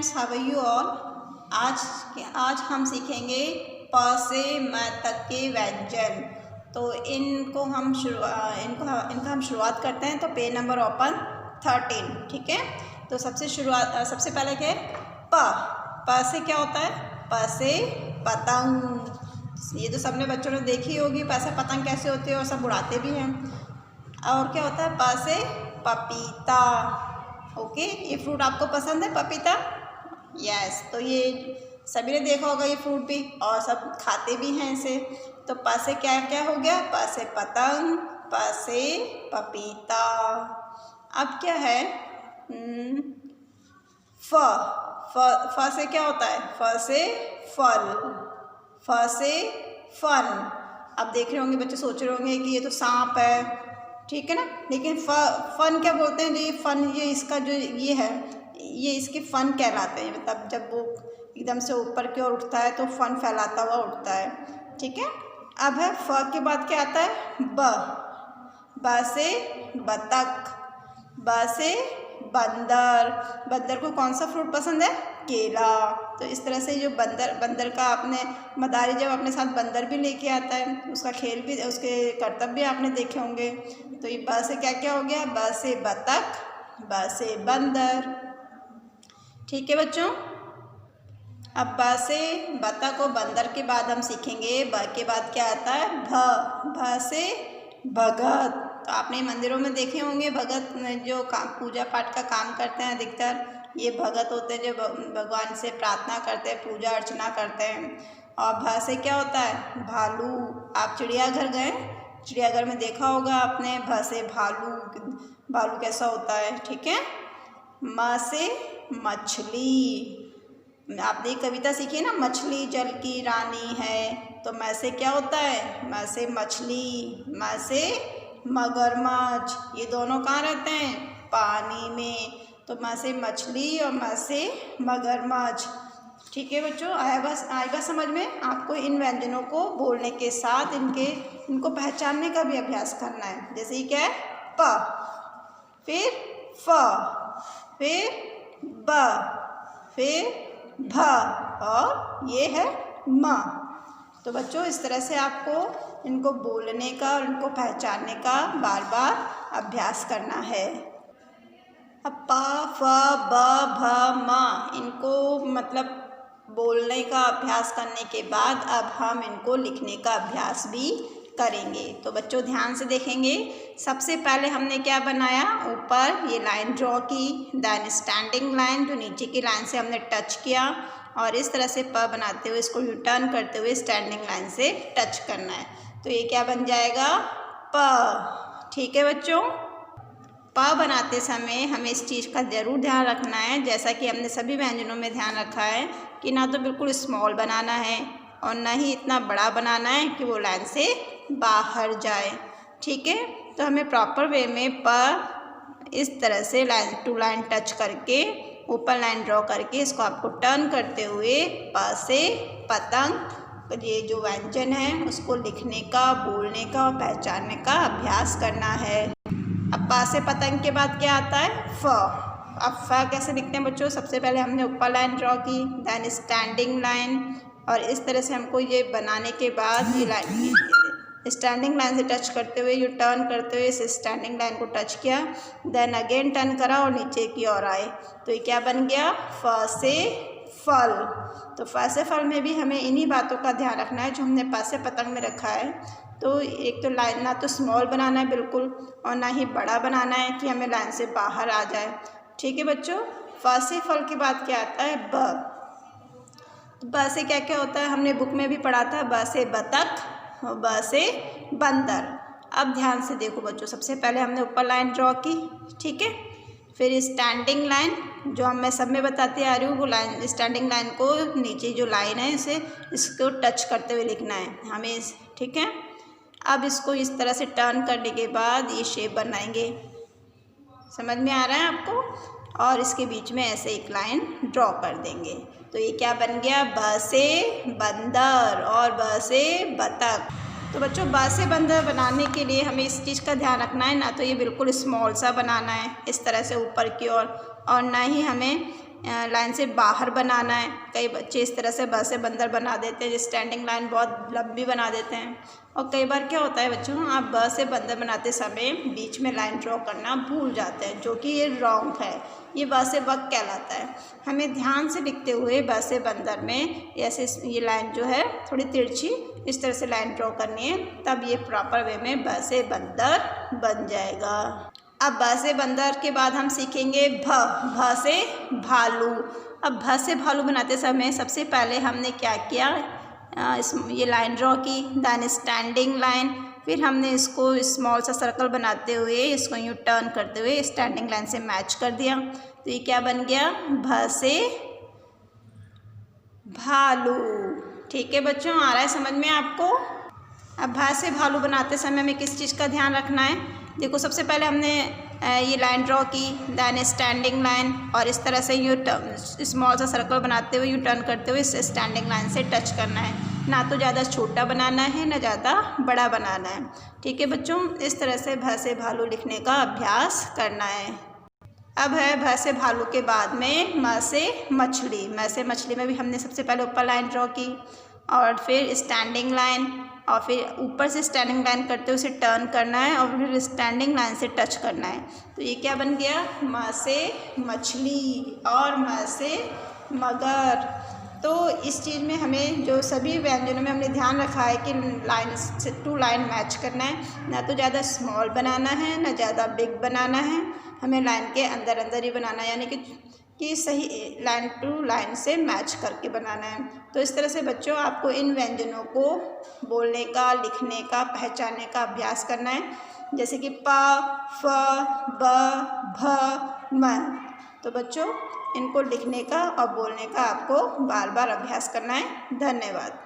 Friends, how are you all. आज हम सीखेंगे प से म तक के व्यंजन। तो इनका हम शुरुआत करते हैं। तो पेज नंबर ओपन 13, ठीक है। तो सबसे पहले क्या है, प से क्या होता है, प से पतंग। ये तो सबने बच्चों ने देखी होगी, प से पतंग कैसे होती है और सब उड़ाते भी हैं। और क्या होता है, प से पपीता। ओके, ये फ्रूट आपको पसंद है पपीता? यस, तो ये सभी ने देखा होगा ये फ्रूट भी, और सब खाते भी हैं इसे। तो प से क्या क्या हो गया, प से पतंग, प से पपीता। अब क्या है, फ से क्या होता है, फ से फल, फ से फन। अब देख रहे होंगे बच्चे, सोच रहे होंगे कि ये तो सांप है, ठीक है ना। लेकिन फन क्या बोलते हैं, जो ये फन, ये इसका जो ये है, ये इसके फन कहलाते हैं। मतलब जब वो एकदम से ऊपर की ओर उठता है तो फन फैलाता हुआ उठता है, ठीक है। अब है फ के बाद क्या आता है, ब से बतख, ब से बंदर। बंदर को कौन सा फ्रूट पसंद है, केला। तो इस तरह से जो बंदर का अपने मदारी जब अपने साथ बंदर भी लेके आता है, उसका खेल भी, उसके करतब भी आपने देखे होंगे। तो ये ब से क्या क्या हो गया, ब से बतख, ब से बंदर, ठीक है बच्चों। अब ब से बतख और बंदर के बाद हम सीखेंगे ब के बाद क्या आता है, भ से भगत। तो आपने मंदिरों में देखे होंगे भगत जो पूजा पाठ का काम करते हैं, अधिकतर ये भगत होते हैं जो भगवान से प्रार्थना करते हैं, पूजा अर्चना करते हैं। और भ से क्या होता है, भालू। आप चिड़ियाघर गए, चिड़ियाघर में देखा होगा आपने, भ से भालू, भालू कैसा होता है, ठीक है। म से मछली। आपने एक कविता सीखी है ना, मछली जल की रानी है। तो म से क्या होता है, म से मछली, म से मगरमच्छ। ये दोनों कहाँ रहते हैं, पानी में। तो म से मछली और म से मगरमच्छ, ठीक है बच्चों। आएगा समझ में। आपको इन व्यंजनों को बोलने के साथ इनको पहचानने का भी अभ्यास करना है। जैसे ये क्या है, प, फिर फ, फिर ब, फिर भ, और ये है म। तो बच्चों इस तरह से आपको इनको बोलने का और इनको पहचानने का बार बार अभ्यास करना है। अब प, फ, ब, भ, म, इनको मतलब बोलने का अभ्यास करने के बाद अब हम इनको लिखने का अभ्यास भी करेंगे। तो बच्चों ध्यान से देखेंगे। सबसे पहले हमने क्या बनाया, ऊपर ये लाइन ड्रॉ की, देन स्टैंडिंग लाइन जो नीचे की लाइन से हमने टच किया, और इस तरह से प बनाते हुए इसको यू टर्न करते हुए स्टैंडिंग लाइन से टच करना है। तो ये क्या बन जाएगा, प, ठीक है बच्चों। प बनाते समय हमें इस चीज़ का ज़रूर ध्यान रखना है, जैसा कि हमने सभी व्यंजनों में ध्यान रखा है, कि ना तो बिल्कुल स्मॉल बनाना है और ना ही इतना बड़ा बनाना है कि वो लाइन से बाहर जाए, ठीक है। तो हमें प्रॉपर वे में प इस तरह से लाइन टू लाइन टच करके ऊपर लाइन ड्रॉ करके इसको आपको टर्न करते हुए प से पतंग, ये जो व्यंजन है उसको लिखने का, बोलने का और पहचानने का अभ्यास करना है। अब प से पतंग के बाद क्या आता है, फ। अब फ कैसे लिखते हैं बच्चों, सबसे पहले हमने ऊपर लाइन ड्रॉ की, देन स्टैंडिंग लाइन, और इस तरह से हमको ये बनाने के बाद ये लाइन स्टैंडिंग लाइन से टच करते हुए यू टर्न करते हुए इस स्टैंडिंग लाइन को टच किया, देन अगेन टर्न करा और नीचे की ओर आए। तो ये क्या बन गया, फ से फल। तो फ से फल में भी हमें इन्हीं बातों का ध्यान रखना है जो हमने प से पतंग में रखा है। तो एक तो लाइन ना तो स्मॉल बनाना है बिल्कुल, और ना ही बड़ा बनाना है कि हमें लाइन से बाहर आ जाए, ठीक है बच्चों। फ से फल के बाद क्या आता है, ब। ब से क्या क्या होता है, हमने बुक में भी पढ़ा था, ब से बतख, ब से बंदर। अब ध्यान से देखो बच्चों, सबसे पहले हमने ऊपर लाइन ड्रॉ की, ठीक है। फिर स्टैंडिंग लाइन जो मैं सब में बताती आ रही हूँ, वो लाइन स्टैंडिंग लाइन को नीचे जो लाइन है इसको टच करते हुए लिखना है हमें, ठीक है। अब इसको इस तरह से टर्न करने के बाद ये शेप बनाएंगे, समझ में आ रहा है आपको। और इसके बीच में ऐसे एक लाइन ड्रॉ कर देंगे। तो ये क्या बन गया, ब से बंदर और ब से बतख। तो बच्चों ब से बंदर बनाने के लिए हमें इस चीज़ का ध्यान रखना है, ना तो ये बिल्कुल स्मॉल सा बनाना है इस तरह से ऊपर की ओर, और ना ही हमें लाइन से बाहर बनाना है। कई बच्चे इस तरह से ब से बंदर बना देते हैं, जो स्टैंडिंग लाइन बहुत लंबी बना देते हैं। और कई बार क्या होता है बच्चों, आप ब से बंदर बनाते समय बीच में लाइन ड्रॉ करना भूल जाते हैं, जो कि ये रॉन्ग है। ये ब से बक कहलाता है। हमें ध्यान से लिखते हुए ब से बंदर में ऐसे ये लाइन जो है थोड़ी तिरछी इस तरह से लाइन ड्रॉ करनी है, तब ये प्रॉपर वे में ब से बंदर बन जाएगा। अब ब से बंदर के बाद हम सीखेंगे भ से भालू। अब भ से भालू बनाते समय सबसे पहले हमने क्या किया, ये लाइन ड्रॉ की, दैन स्टैंडिंग लाइन, फिर हमने इसको स्मॉल सा सर्कल बनाते हुए इसको यूँ टर्न करते हुए स्टैंडिंग लाइन से मैच कर दिया। तो ये क्या बन गया, भ से भालू। ठीक है बच्चों, आ रहा है समझ में आपको। अब भ से भालू बनाते समय हमें किस चीज़ का ध्यान रखना है, देखो सबसे पहले हमने ये लाइन ड्रॉ की, दैन स्टैंडिंग लाइन, और इस तरह से यू स्मॉल सा सर्कल बनाते हुए यू टर्न करते हुए इस स्टैंडिंग लाइन से टच करना है। ना तो ज़्यादा छोटा बनाना है ना ज़्यादा बड़ा बनाना है। ठीक है बच्चों, इस तरह से भ से भालू लिखने का अभ्यास करना है। अब है भ से भालू के बाद में म से मछली। म से मछली में भी हमने सबसे पहले ऊपर लाइन ड्रॉ की और फिर स्टैंडिंग लाइन, और फिर ऊपर से स्टैंडिंग लाइन करते हुए उसे टर्न करना है और फिर स्टैंडिंग लाइन से टच करना है। तो ये क्या बन गया, म से मछली और म से मगर। तो इस चीज़ में हमें जो सभी व्यंजनों में हमने ध्यान रखा है कि लाइन से टू लाइन मैच करना है, ना तो ज़्यादा स्मॉल बनाना है ना ज़्यादा बिग बनाना है, हमें लाइन के अंदर अंदर ही बनाना है, यानी कि सही लाइन टू लाइन से मैच करके बनाना है। तो इस तरह से बच्चों आपको इन व्यंजनों को बोलने का, लिखने का, पहचानने का अभ्यास करना है, जैसे कि प, फ, ब, भ, म। तो बच्चों इनको लिखने का और बोलने का आपको बार बार अभ्यास करना है। धन्यवाद।